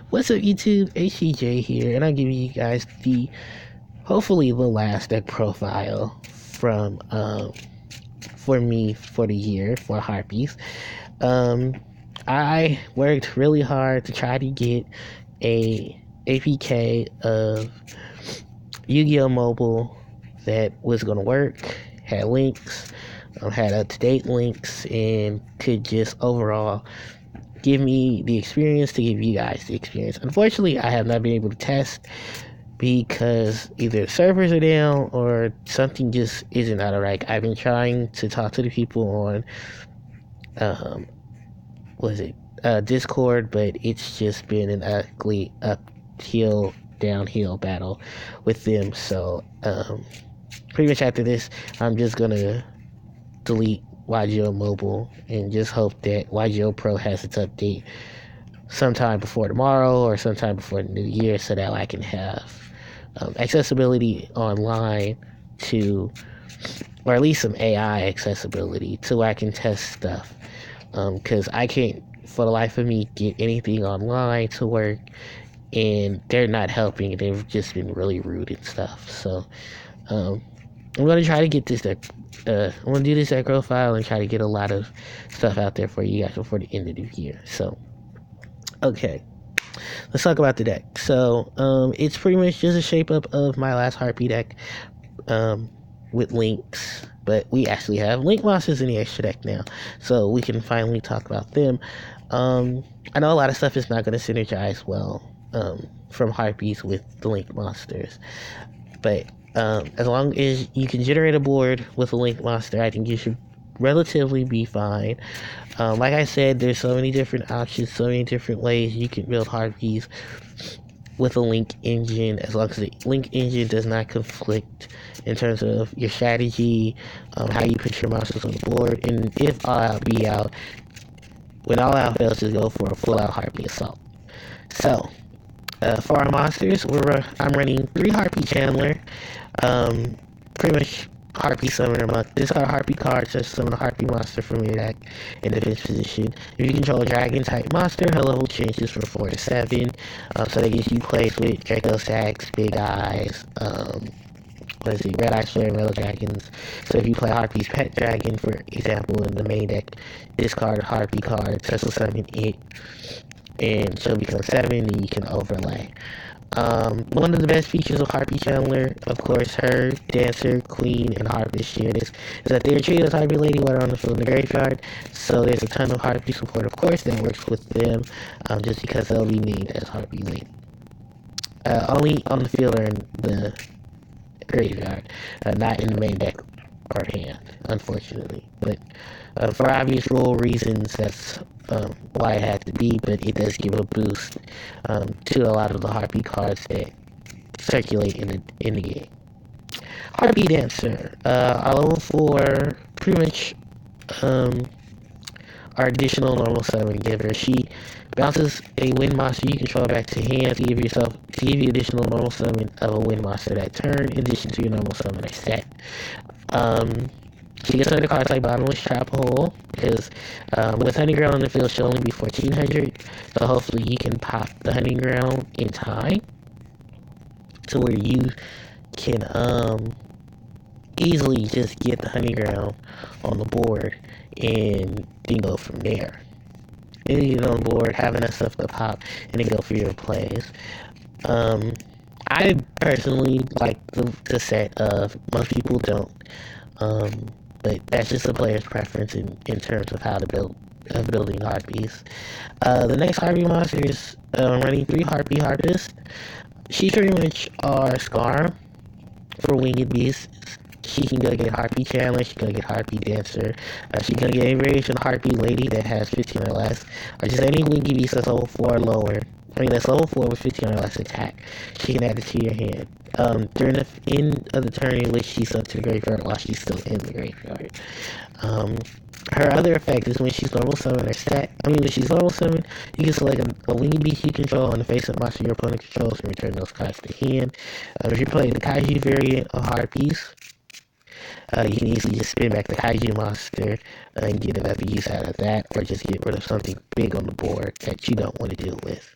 What's up, YouTube? HCJ here, and I'm giving you guys hopefully the last deck profile from for me for the year for Harpies. I worked really hard to try to get a APK of Yu-Gi-Oh! Mobile that was gonna work, had links, had up-to-date links, and could just overall give me the experience to give you guys the experience. Unfortunately, I have not been able to test because either the servers are down or something just isn't out of right. I've been trying to talk to the people on Discord, but it's just been an ugly uphill downhill battle with them. So pretty much after this, I'm just gonna delete YGO Mobile and just hope that YGO Pro has its update sometime before tomorrow or sometime before the new year, so that I can have accessibility online to, or at least some AI accessibility to where I can test stuff, because I can't for the life of me get anything online to work, and they're not helping. They've just been really rude and stuff. So I'm gonna try to get this deck. I'm gonna do this deck profile and try to get a lot of stuff out there for you guys before the end of the year. So, okay, let's talk about the deck. So, it's pretty much just a shape up of my last Harpie deck, with links. But we actually have link monsters in the extra deck now, so we can finally talk about them. I know a lot of stuff is not gonna synergize well from Harpies with the link monsters, but as long as you can generate a board with a link monster, I think you should relatively be fine. Like I said, there's so many different options, so many different ways you can build Harpies with a link engine, as long as the link engine does not conflict in terms of your strategy, how you put your monsters on the board, and if all out be out, when all out fails, just go for a full out Harpie assault. So for our monsters, I'm running 3 Harpie Chandler, pretty much Harpie Summoner month. Discard Harpie cards to summon a Harpie monster from your deck in defense position. If you control a dragon type monster, her level changes from 4 to 7. So that gives you plays with Draco Stacks, Big Eyes, Red Eyes Flare, and Yellow Dragons. So if you play Harpie's Pet Dragon, for example, in the main deck, discard a Harpie card, special summon it, and she'll become 7, and you can overlay. One of the best features of Harpie Chandler, of course, her, Dancer, Queen, and Harpist share this, is that they're treated as Harpie Lady while on the field in the graveyard, so there's a ton of Harpie support, of course, that works with them, just because they'll be named as Harpie Lady. Only on the field or in the graveyard, not in the main deck or hand, unfortunately. But for obvious rule reasons, that's why it had to be, but it does give a boost to a lot of the Harpie cards that circulate in the game. Harpie Dancer, our level 4, pretty much our additional normal summon giver. She bounces a wind monster you control back to hand to give you additional normal summon of a wind monster that turn, in addition to your normal summoner set. She gets under cards like Bottomless Trap Hole, because with Hunting Ground on the field, she'll only be 1400, so hopefully you can pop the Hunting Ground in time to where you can easily just get the Hunting Ground on the board and then go from there. Then you get on the board, have enough stuff to pop, and then go for your plays. I personally like the set of, most people don't. But that's just a player's preference in terms of how to building Harpies. The next Harpie monster is running 3 Harpie Harpists. She's pretty much our Scarm for winged beasts. She can go get Harpie Chandler, she can go get Harpie Dancer, she can get any variation of Harpie Lady that has 15 or less, or just any winged beast that's level 4 or lower. That's level 4 with 15 or less attack. She can add it to your hand. During the end of the turn in which she's sent to the graveyard while she's still in the graveyard. Her other effect is when she's normal summon when she's normal summon, you can select a winged beast you control on the face of monster your opponent controls and return those cards to hand. If you're playing the Kaiju variant of Harpies, you can easily just spin back the Kaiju monster and get another use out of that, or just get rid of something big on the board that you don't want to deal with.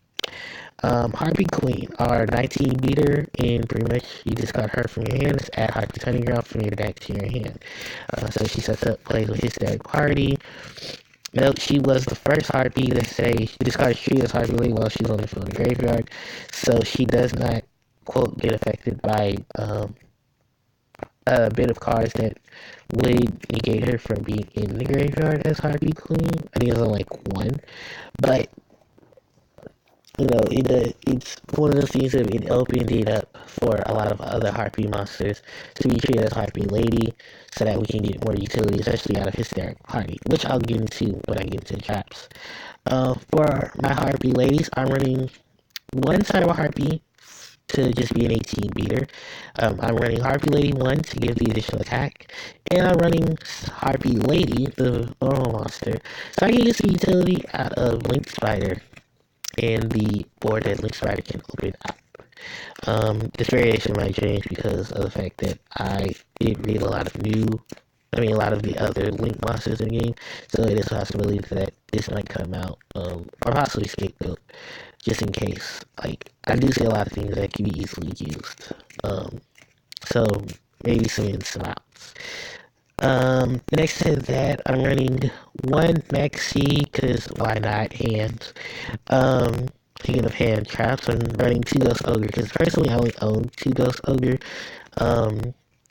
Harpie Queen, our 19 beater, and pretty much you discard her from your hand. Just add Harpie's Hunting Ground from your deck to your hand. So she sets up plays with Hysteric Party. Note, she was the first Harpie to say she discards Trios Harpie Lady while she's on the field in the graveyard. So she does not, quote, get affected by a bit of cards that would negate her from being in the graveyard as Harpie Queen. I think it's on like one. But it's one of those things that it opened it up for a lot of other Harpie monsters to be treated as Harpie Lady so that we can get more utility, especially out of Hysteric Party, which I'll get into when I get into the traps. For my Harpie Ladies, I'm running one Cyber Harpie to just be an 18 beater. I'm running Harpie Lady 1 to give the additional attack, and I'm running Harpie Lady, the normal monster, so I can get some utility out of Link Spider and the board that Link Spider can open up. This variation might change because of the fact that I did read a lot of a lot of the other Link monsters in the game, so it is a possibility that this might come out, or possibly Scapegoat, just in case. Like, I do see a lot of things that can be easily used. So maybe some ins, some outs. Next to that, I'm running one Maxi, because why not, hands. Speaking of hand traps, I'm running two Ghost Ogre, because personally I only own two Ghost Ogre.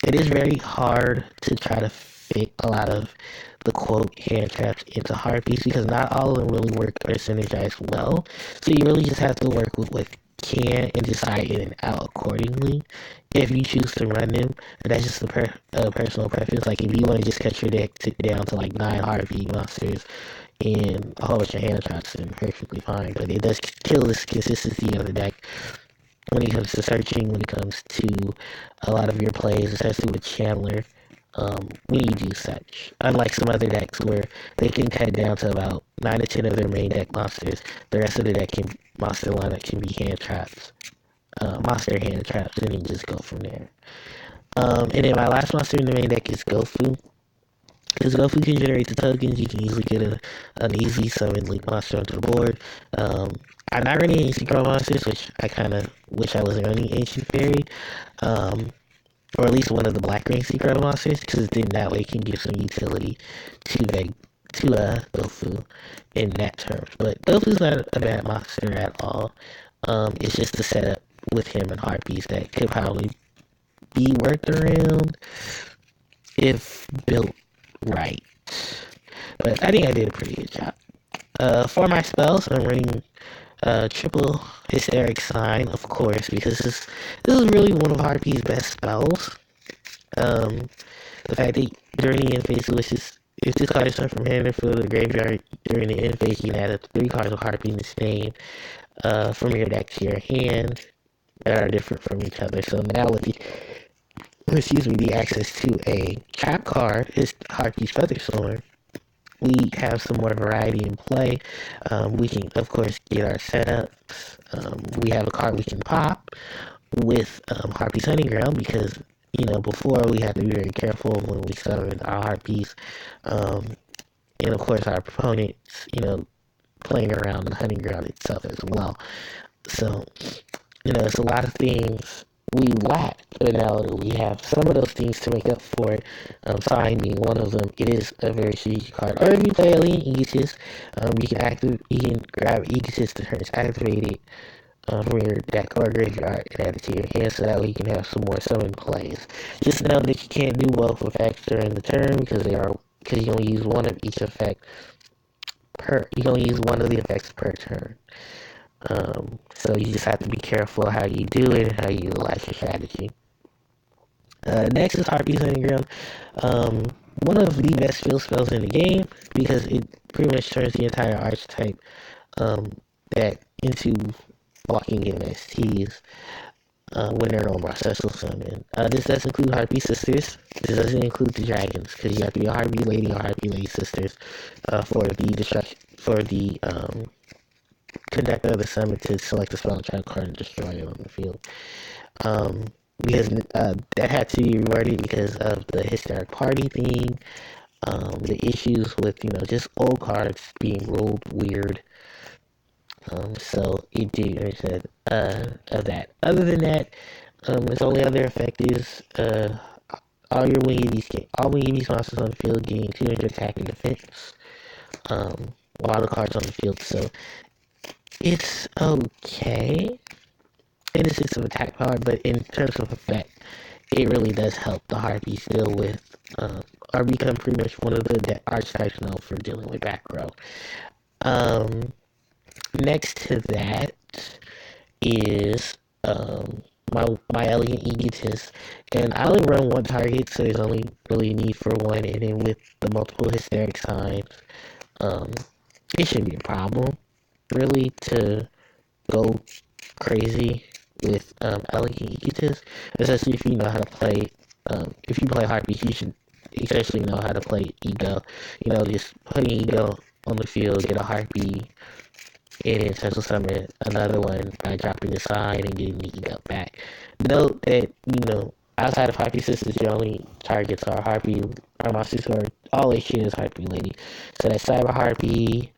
It is very hard to try to fit a lot of the quote hand traps into Harpies, because not all of them really work or synergize well. So you really just have to work with what can and decide in and out accordingly if you choose to run them. But that's just a personal preference. Like, if you want to just cut your deck down to like 9 Harpie monsters and a whole bunch of hand traps, then perfectly fine. But it does kill this consistency of the deck when it comes to searching, when it comes to a lot of your plays, especially with Chandler, when you do such. Unlike some other decks where they can cut down to about 9 to 10 of their main deck monsters, the rest of the monster lineup can be hand traps, monster hand traps, and then just go from there. And then my last monster in the main deck is Gofu. Because Gofu can generate the tokens, you can easily get an easy summon Link monster onto the board. I'm not running any Synchro monsters, which I kind of wish I wasn't running Ancient Fairy. Or at least one of the Black Ring Synchro monsters, because then that way it can give some utility to Gofu in that terms. But Gofu's not a bad monster at all. It's just the setup with him and Harpies that could probably be worked around if built right. But I think I did a pretty good job. For my spells, I'm running triple Hysteric Sign, of course, because this is really one of Harpie's best spells. The fact that during the end phase, which is if this card is turned from hand or field to the graveyard during the end phase, you can add up 3 cards of Harpie in this name from your deck to your hand that are different from each other. So now with the access to a trap card is Harpie's Featherstorm, we have some more variety in play. We can, of course, get our setups. We have a card we can pop with Harpie's Hunting Ground, because, before we had to be very careful when we summoned our Harpies. And, of course, our opponents, playing around the Hunting Ground itself as well. So, it's a lot of things we lack, but now that we have some of those things to make up for it, Sign being one of them, it is a very strategic card. Or if you play Alien Aegis, you can grab Aegis to turn it's activated from your deck or graveyard and add it to your hand, so that way you can have some more summon plays. Just know that you can't do both effects during the turn, because you only use one of each effect you can only use one of the effects per turn. So you just have to be careful how you do it and how you utilize your strategy. Next is Harpie's Hunting Ground. One of the best field spells in the game, because it pretty much turns the entire archetype that into walking MSTs when they're on more special summon. This does include Harpie Sisters. This doesn't include the dragons, because you have to be a Harpie Lady or Harpie Lady Sisters for the conductor of the summon to select the spell trap card and destroy it on the field. Because that had to be reworded because of the Hysteric Party thing, the issues with, just old cards being rolled weird, So it did of that. Other than that, its only other effect is all wing enemies monsters on the field gain 200 attack and defense. While the cards on the field, so it's okay in the sense of attack power, but in terms of effect, it really does help the Harpies deal with, or become pretty much one of the archetypes known for dealing with back row. Um, Next to that is my elegant egotist, and I only run one target, so there's only really a need for one. And then with the multiple hysteric signs, um, it shouldn't be a problem really to go crazy with elegant egotist, especially if you know how to play. If you play Harpies, you should especially know how to play ego. Just putting ego on the field, get a Harpie, and then special summon another one by dropping the sign and getting the ego back. Note that, outside of Harpie Sisters, your only targets are Harpie, or my sister, or all this shit is Harpie Lady. So that's Cyber Harpie,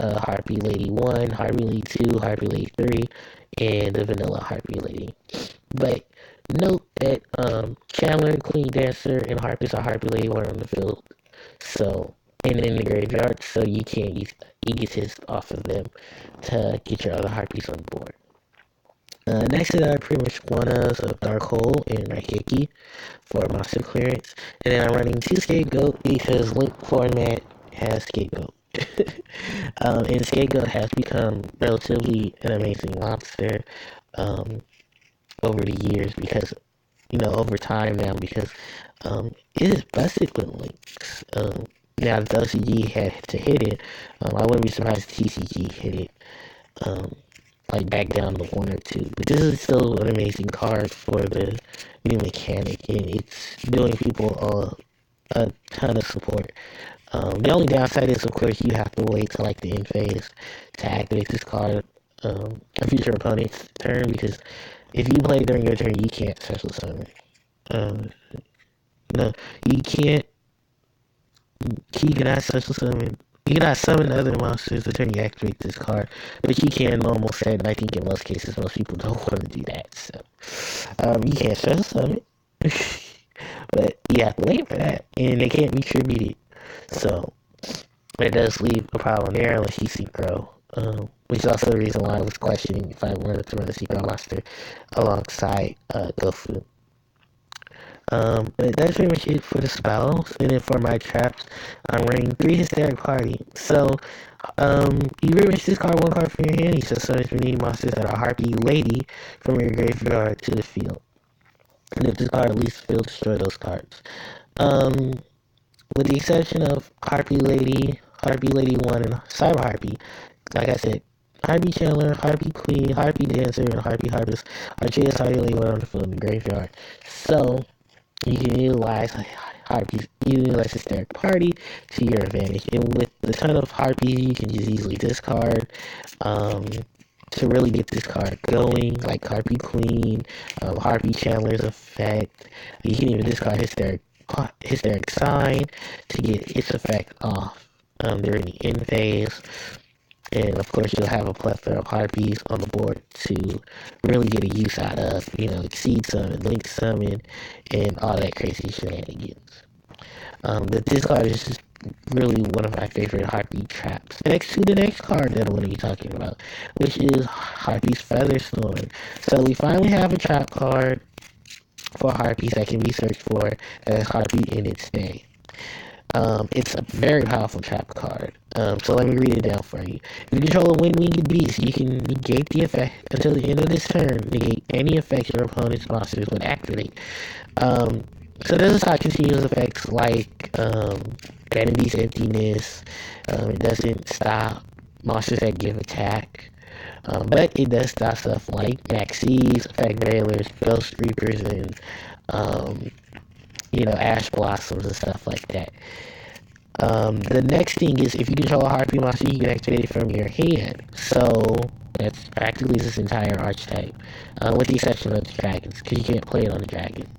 Harpie Lady 1, Harpie Lady 2, Harpie Lady 3, and the Vanilla Harpie Lady. But note that Chandler, Queen Dancer, and Harpist are Harpie Lady 1 on the field. So, and in the graveyard, so you can't use Egotist off of them to get your other Harpies on board. Next to that, I pretty much one of Dark Hole and Raiheki for monster clearance. And then I'm running 2 Scapegoat because Link format has Scapegoat. And Scapegoat has become relatively an amazing monster over the years because, over time now, because it is busted with links. Now, if the OCG had to hit it, I wouldn't be surprised if TCG hit it, like back down to 1 or 2. But this is still an amazing card for the new mechanic, and it's doing people a ton of support. The only downside is, of course, you have to wait till like the end phase to activate this card a future opponent's turn, because if you play during your turn, you can't special summon. Um, no, you can't. You cannot special summon. You cannot summon other monsters the turn you activate this card, but you can normal set. And I think in most cases, most people don't want to do that. So, you can't special summon, but you have to wait for that, and they can't be tributed. So it does leave a problem there unless you synchro. Which is also the reason why I was questioning if I wanted to run a synchro monster alongside Gofu. But that's pretty much it for the spells. And then for my traps, I'm running 3 Hysteric Party. So, you remix this card 1 card from your hand. You just summon remaining monsters that are Harpie Lady from your graveyard to the field. And if this card leaves the field, destroy those cards. With the exception of Harpie Lady 1, and Cyber Harpie, like I said, Harpie Chandler, Harpie Queen, Harpie Dancer, and Harpie Harvest are just Harpie Lady 1 on the field in the graveyard. So, you can utilize Hysteric Party to your advantage. And with the ton of Harpies, you can just easily discard to really get this card going, like Harpie Queen, Harpie Chandler's effect. You can even discard Hysteric Sign to get its effect off during the end phase. And of course, you'll have a plethora of Harpies on the board to really get a use out of, Exceed Summon, Link Summon, and all that crazy shenanigans. But this card is just really one of my favorite Harpie traps. Next to the next card that I'm going to be talking about, which is Harpie's Featherstorm. So we finally have a trap card for Harpies that can be searched for as Harpie in its day. It's a very powerful trap card. So let me read it down for you. If you control a wind-winged beast, you can negate the effect until the end of this turn. Negate any effects your opponent's monsters would activate. So this is how continuous effects like Vanity's Emptiness. It doesn't stop monsters that give attack. But it does stop stuff like Maxis, Effect Veilers, Ghost Reapers, and Ash Blossoms and stuff like that. The next thing is if you control a Harpie monster, you can activate it from your hand. So That's practically this entire archetype, with the exception of the dragons, because you can't play it on the dragons.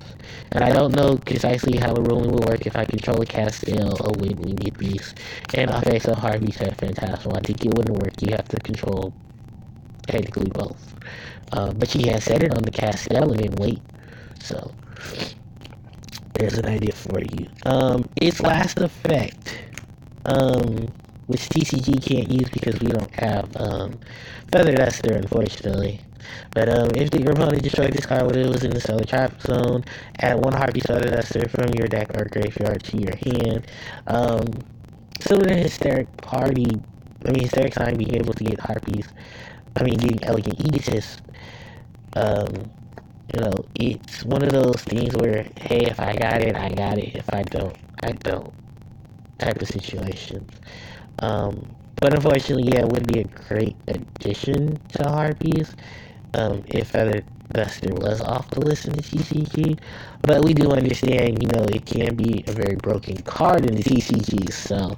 And I don't know precisely how the ruling will work if I control a Castile, a Wind-Winged Beast, and a face of Harpie Phantasmal. I think it wouldn't work. You have to control technically both. But she has set it on the Castile and then wait. So there's an idea for you. Its last effect, which TCG can't use because we don't have Feather Duster, unfortunately. But if your opponent destroyed this card when it was in the Solar Trap Zone, add one Harpie Feather Duster from your deck or graveyard to your hand. Similar to Hysteric Sign being able to get Harpies, getting Elegant Egotist. It's one of those things where, hey, if I got it, I got it. If I don't, I don't. Type of situations. But unfortunately, yeah, it would be a great addition to Harpies if Feather Duster was off the list in the TCG. But we do understand, it can be a very broken card in the TCG. So,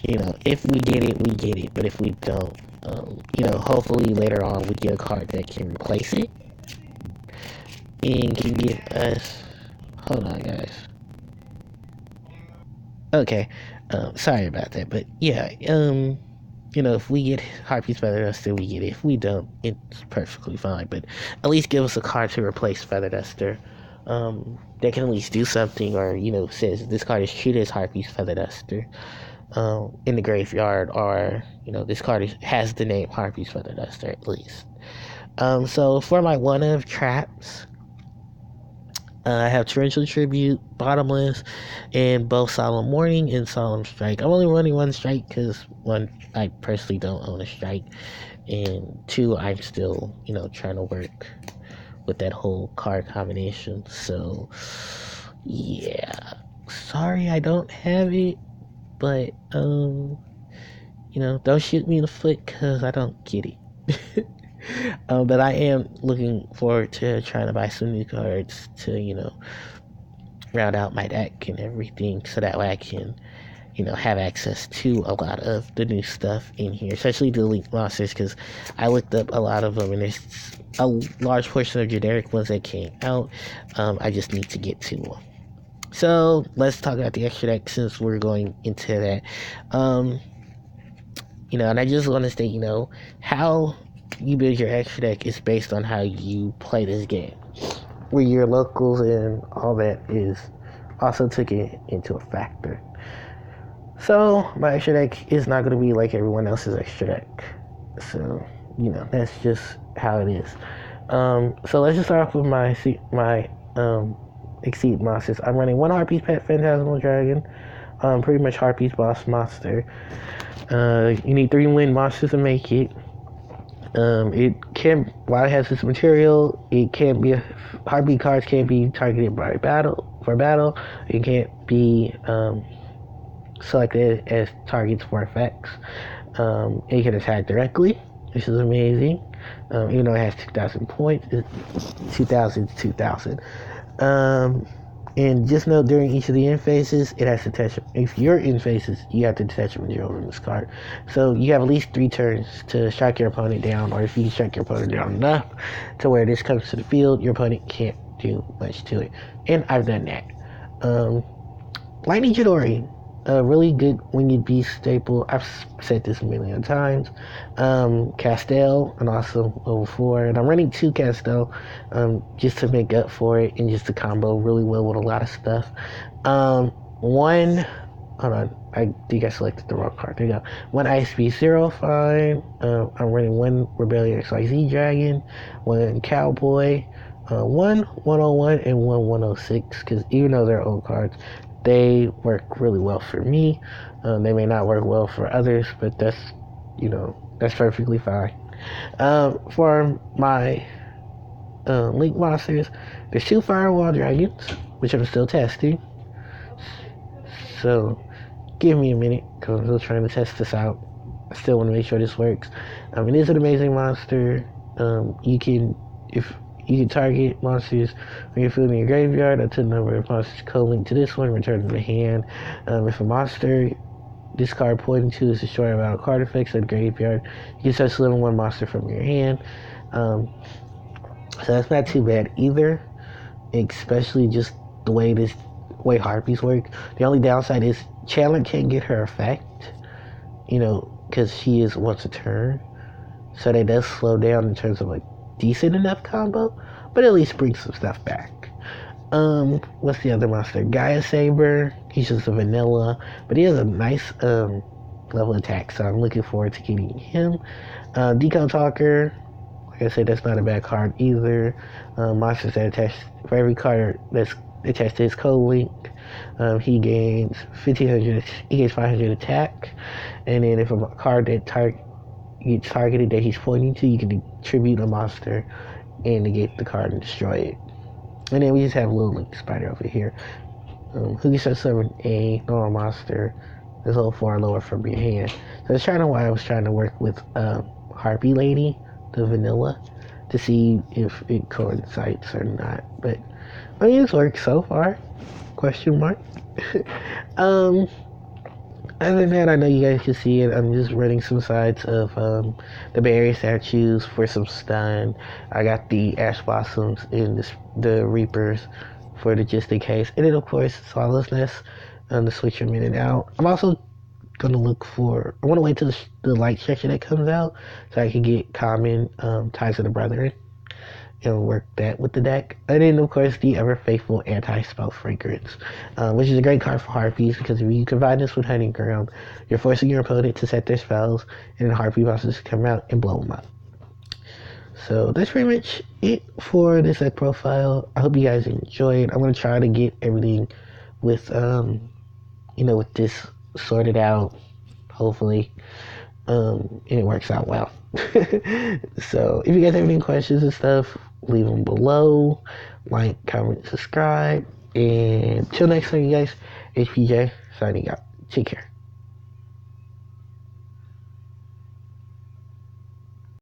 if we get it, we get it. But if we don't, hopefully later on we get a card that can replace it and can give us. Hold on, guys. Okay, sorry about that, but yeah, if we get Harpie's Feather Duster, we get it. If we don't, it's perfectly fine, but at least give us a card to replace Feather Duster, that can at least do something, or, says this card is treated as Harpie's Feather Duster, in the graveyard, or, this card has the name Harpie's Feather Duster, at least. So for my one-of traps, I have Torrential Tribute, Bottomless, and both Solemn Warning and Solemn Strike. I'm only running one strike because, one, I personally don't own a strike, and two, I'm still, trying to work with that whole card combination. So, yeah. Sorry I don't have it, but, don't shoot me in the foot because I don't get it. But I am looking forward to trying to buy some new cards to, round out my deck and everything, so that way I can, have access to a lot of the new stuff in here, especially the Elite monsters, because I looked up a lot of them and there's a large portion of generic ones that came out. I just need to get to them. So let's talk about the extra deck since we're going into that. And I just want to state, how you build your extra deck is based on how you play this game, where your locals and all that is also taken into a factor. So my extra deck is not going to be like everyone else's extra deck. So that's just how it is. So let's just start off with my Exceed monsters. I'm running one Harpie's Pet Phantasmal Dragon, pretty much Harpie's boss monster. You need 3 wind monsters to make it. While it has this material, it can't be Harpie cards can't be targeted for battle. It can't be selected as targets for effects. It can attack directly, which is amazing. Even though it has 2,000 points, 2,000. And just know during each of the end phases, it has to touch. If you're in phases, you have to touch a material from this card. So you have at least 3 turns to strike your opponent down, or if you strike your opponent down enough to where this comes to the field, your opponent can't do much to it. And I've done that. Lightning Chidori, a really good winged beast staple. I've said this a million times. Castile, and also level 4. And I'm running 2 Castile just to make up for it and just to combo really well with a lot of stuff. Hold on, I think I selected the wrong card. There you go. 1 ISP 0, fine. I'm running 1 Rebellion XYZ Dragon, 1 Cowboy, 1 101, and 1 106, because even though they're old cards, they work really well for me. They may not work well for others, but that's perfectly fine. For my Link monsters, there's 2 Firewall Dragons, which I'm still testing. So give me a minute, because I'm still trying to test this out. I still want to make sure this works. It is an amazing monster. You can target monsters when you're filling your graveyard up to the number of monsters co-linked to this one, return to the hand. If a monster this card pointing to is destroy amount of card effects in the graveyard. You can start selecting one monster from your hand. So that's not too bad either, especially just the way harpies work. The only downside is Chandler can't get her effect, because she is once a turn. So that does slow down in terms of like decent enough combo, but at least bring some stuff back. What's the other monster? Gaia Saber. He's just a vanilla, but he has a nice level attack, so I'm looking forward to getting him. Decode Talker. Like I said, that's not a bad card either. Monsters that attach for every card that's attached to his code link, he gains 1500. He gains 500 attack, and then if a card that gets targeted that he's pointing to, you can attribute a monster and negate the card and destroy it. And then we just have a little Link Spider over here, who can start summon a normal monster that's level 4 or lower from your hand. So that's kind of why I was trying to work with Harpie Lady, the vanilla, to see if it coincides or not. But I mean, it's worked so far. Question mark. Other than that, I know you guys can see it. I'm just running some sides of the berry statues for some stun. I got the Ash Blossoms and the Reapers for the just in case. And then, of course, Swallow's Nest to switch them in and out. I'm also going to look for... I want to wait till the light structure that comes out so I can get common Ties of the Brethren and work that with the deck. And then, of course, the ever faithful anti-spell fragrance, which is a great card for Harpies, because if you combine this with Hunting Ground, you're forcing your opponent to set their spells, and then Harpie monsters come out and blow them up. So that's pretty much it for this deck profile. I hope you guys enjoyed. I'm going to try to get everything with, with this sorted out, hopefully, and it works out well. So if you guys have any questions and stuff, leave them below. Like, comment, subscribe, and till next time, you guys. HPJ signing out. Take care.